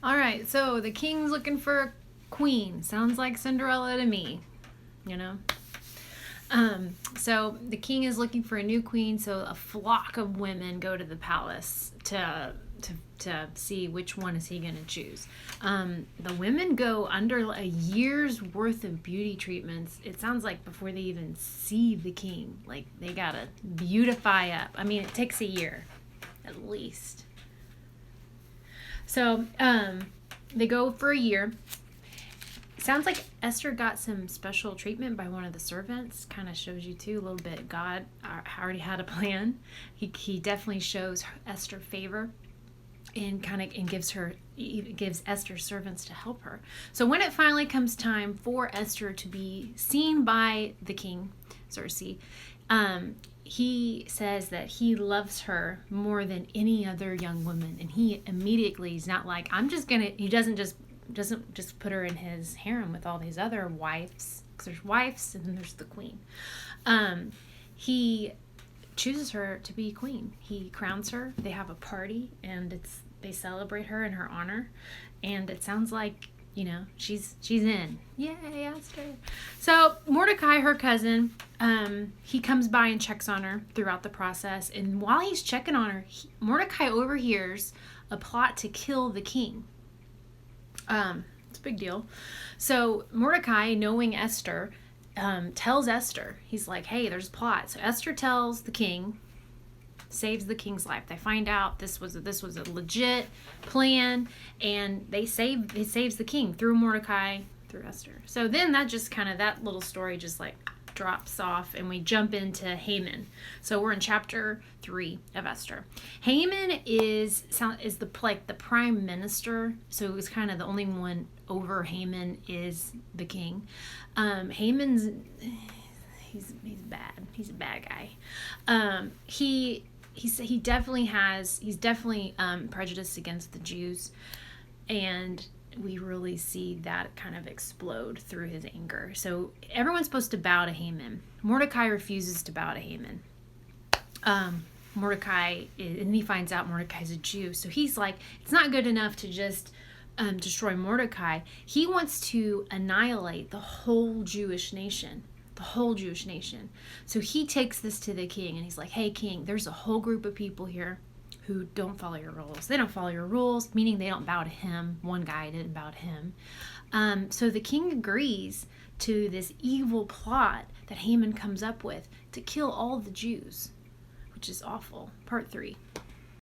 All right, so the king's looking for a queen. Sounds like Cinderella to me, you know? So the king is looking for a new queen, so a flock of women go to the palace to see which one is he going to choose. The women go under a year's worth of beauty treatments. It sounds like before they even see the king. Like, they got to beautify up. I mean, it takes a year, at least. So they go for a year. Sounds like Esther got some special treatment by one of the servants. Kind of shows you too a little bit. God already had a plan. He definitely shows Esther favor, and gives Esther servants to help her. So when it finally comes time for Esther to be seen by the king, Xerxes, he says that he loves her more than any other young woman, and he immediately is not like, he doesn't just put her in his harem with all these other wives, because there's wives and then there's the queen. He chooses her to be queen. He crowns her. They have a party, and they celebrate her in her honor, and it sounds like, she's in. Yay, Esther. So Mordecai, her cousin, he comes by and checks on her throughout the process, and while he's checking on her, Mordecai overhears a plot to kill the king. It's a big deal. So Mordecai, knowing Esther, tells Esther, he's like, hey, there's a plot. So Esther tells the king, saves the king's life. They find out this was a legit plan, and it saves the king through Mordecai, through Esther. So then that little story just like drops off, and we jump into Haman. So we're in chapter 3 of Esther. Haman is the prime minister. So it was kind of the only one over Haman is the king. Haman's he's bad. He's a bad guy. He's definitely prejudiced against the Jews, and we really see that kind of explode through his anger. So everyone's supposed to bow to Haman. Mordecai refuses to bow to Haman. And he finds out Mordecai's a Jew. So he's like, it's not good enough to just destroy Mordecai. He wants to annihilate the whole Jewish nation. So he takes this to the king, and he's like, hey, king, there's a whole group of people here who don't follow your rules. They don't follow your rules, meaning they don't bow to him. One guy didn't bow to him. So the king agrees to this evil plot that Haman comes up with to kill all the Jews, which is awful. Part 3.